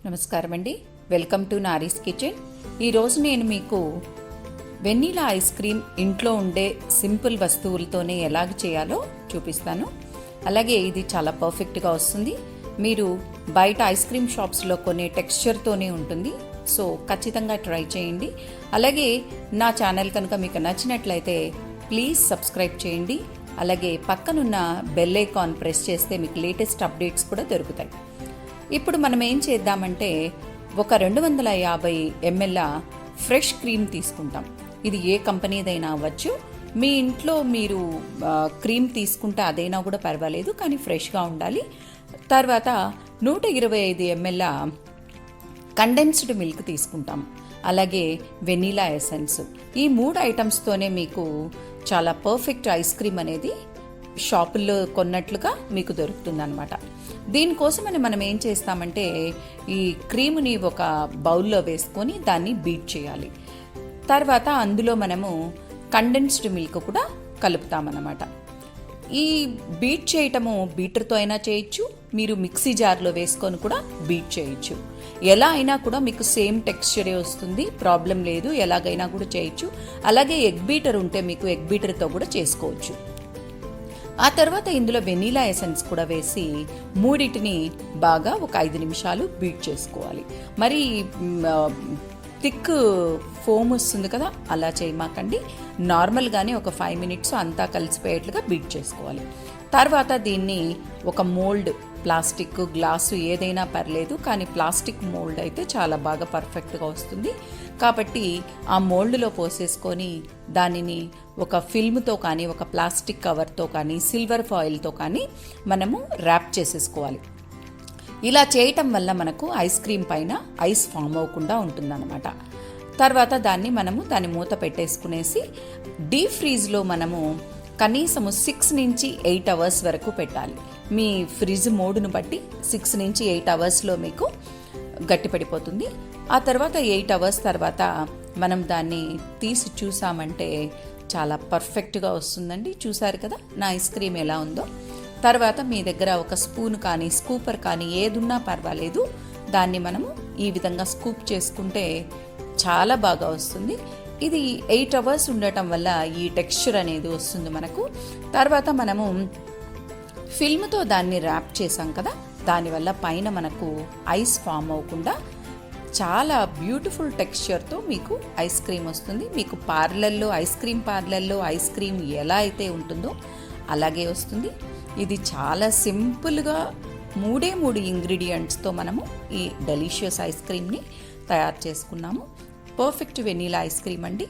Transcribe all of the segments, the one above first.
నమస్కారం అండి. Welcome to Nari's kitchen. ఈరోజు నేను మీకు వెన్నీలా ఐస్ క్రీమ్ ఇంట్లో ఉండే సింపుల్ వస్తువులతోనే ఎలాగ చేయాలో చూపిస్తాను. అలాగే ఇది చాలా పర్ఫెక్ట్గా వస్తుంది. మీరు బయట ఐస్ క్రీమ్ షాప్స్లో కొనే టెక్స్చర్తోనే ఉంటుంది. సో ఖచ్చితంగా ట్రై చేయండి. అలాగే నా ఛానల్ కనుక మీకు నచ్చినట్లయితే ప్లీజ్ సబ్స్క్రైబ్ చేయండి. అలాగే పక్కనున్న బెల్ ఐకాన్ ప్రెస్ చేస్తే మీకు లేటెస్ట్ అప్డేట్స్ కూడా దొరుకుతాయి. ఇప్పుడు మనం ఏం చేద్దామంటే ఒక 250 ml ఫ్రెష్ క్రీమ్ తీసుకుంటాం. ఇది ఏ కంపెనీదైనా అవ్వచ్చు. మీ ఇంట్లో మీరు క్రీమ్ తీసుకుంటే అదైనా కూడా పర్వాలేదు, కానీ ఫ్రెష్గా ఉండాలి. తర్వాత 125 ml కండెన్స్డ్ మిల్క్ తీసుకుంటాం. అలాగే వెనీలా ఎసెన్స్. ఈ 3 ఐటమ్స్తోనే మీకు చాలా పర్ఫెక్ట్ ఐస్ క్రీమ్ అనేది షాపుల్లో కొన్నట్లుగా మీకు దొరుకుతుందన్నమాట. దీనికోసమని మనం ఏం చేస్తామంటే ఈ క్రీముని ఒక బౌల్లో వేసుకొని దాన్ని బీట్ చేయాలి. తర్వాత అందులో మనము కండెన్స్డ్ మిల్క్ కూడా కలుపుతామన్నమాట. ఈ బీట్ చేయటము బీటర్తో అయినా చేయొచ్చు, మీరు మిక్సీ జార్లో వేసుకొని కూడా బీట్ చేయొచ్చు. ఎలా అయినా కూడా మీకు సేమ్ టెక్స్చరే వస్తుంది, ప్రాబ్లం లేదు. ఎలాగైనా కూడా చేయొచ్చు. అలాగే ఎగ్ బీటర్ ఉంటే మీకు ఎగ్ బీటర్తో కూడా చేసుకోవచ్చు. ఆ తర్వాత ఇందులో వెనీలా ఎసెన్స్ కూడా వేసి మూడింటిని బాగా ఒక 5 నిమిషాలు బీట్ చేసుకోవాలి. మరి థిక్ ఫోమ్ వస్తుంది కదా, అలా చేయమాకండి. నార్మల్గానే ఒక 5 మినిట్స్ అంతా కలిసిపోయేట్లుగా బీట్ చేసుకోవాలి. తర్వాత దీన్ని ఒక మోల్డ్, ప్లాస్టిక్, గ్లాసు ఏదైనా పర్లేదు, కానీ ప్లాస్టిక్ మోల్డ్ అయితే చాలా బాగా పర్ఫెక్ట్గా వస్తుంది. కాబట్టి ఆ మోల్డ్లో పోసేసుకొని దానిని ఒక ఫిల్మ్తో కానీ, ఒక ప్లాస్టిక్ కవర్తో కానీ, సిల్వర్ ఫాయిల్తో కానీ మనము ర్యాప్ చేసేసుకోవాలి. ఇలా చేయటం వల్ల మనకు ఐస్ క్రీమ్ పైన ఐస్ ఫామ్ అవ్వకుండా ఉంటుందన్నమాట. తర్వాత దాని మూత పెట్టేసుకునేసి డీప్ ఫ్రీజ్లో మనము కనీసము 6 నుంచి 8 అవర్స్ వరకు పెట్టాలి. మీ ఫ్రిడ్జ్ మోడును బట్టి 6 నుంచి 8 అవర్స్లో మీకు గట్టిపడిపోతుంది. ఆ తర్వాత 8 అవర్స్ తర్వాత మనం దాన్ని తీసి చూసామంటే చాలా పర్ఫెక్ట్గా వస్తుందండి. చూసారు కదా నా ఐస్ క్రీమ్ ఎలా ఉందో. తర్వాత మీ దగ్గర ఒక స్పూన్ కానీ, స్కూపర్ కానీ ఏదున్నా పర్వాలేదు, దాన్ని మనము ఈ విధంగా స్కూప్ చేసుకుంటే చాలా బాగా వస్తుంది. ఇది 8 అవర్స్ ఉండటం వల్ల ఈ టెక్స్చర్ అనేది వస్తుంది మనకు. తర్వాత మనము ఫిల్మ్తో దాన్ని ర్యాప్ చేసాం కదా, దానివల్ల పైన మనకు ఐస్ ఫామ్ అవ్వకుండా చాలా బ్యూటిఫుల్ టెక్స్చర్తో మీకు ఐస్ క్రీమ్ వస్తుంది. మీకు పార్లర్లో, ఐస్ క్రీమ్ పార్లర్లో ఐస్ క్రీమ్ ఎలా అయితే ఉంటుందో అలాగే వస్తుంది. ఇది చాలా సింపుల్గా 3 ఇంగ్రీడియంట్స్తో మనము ఈ డెలిషియస్ ఐస్ క్రీమ్ని తయారు చేసుకున్నాము. పర్ఫెక్ట్ వెనీలా ఐస్ క్రీమ్ అండి.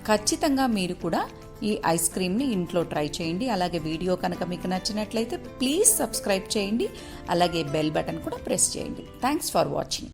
ఖచ్చితంగా మీరు కూడా ఈ ఐస్ క్రీమ్ని ఇంట్లో ట్రై చేయండి. అలాగే వీడియో కనుక మీకు నచ్చినట్లయితే ప్లీజ్ సబ్స్క్రైబ్ చేయండి. అలాగే బెల్ బటన్ కూడా ప్రెస్ చేయండి. Thanks for watching.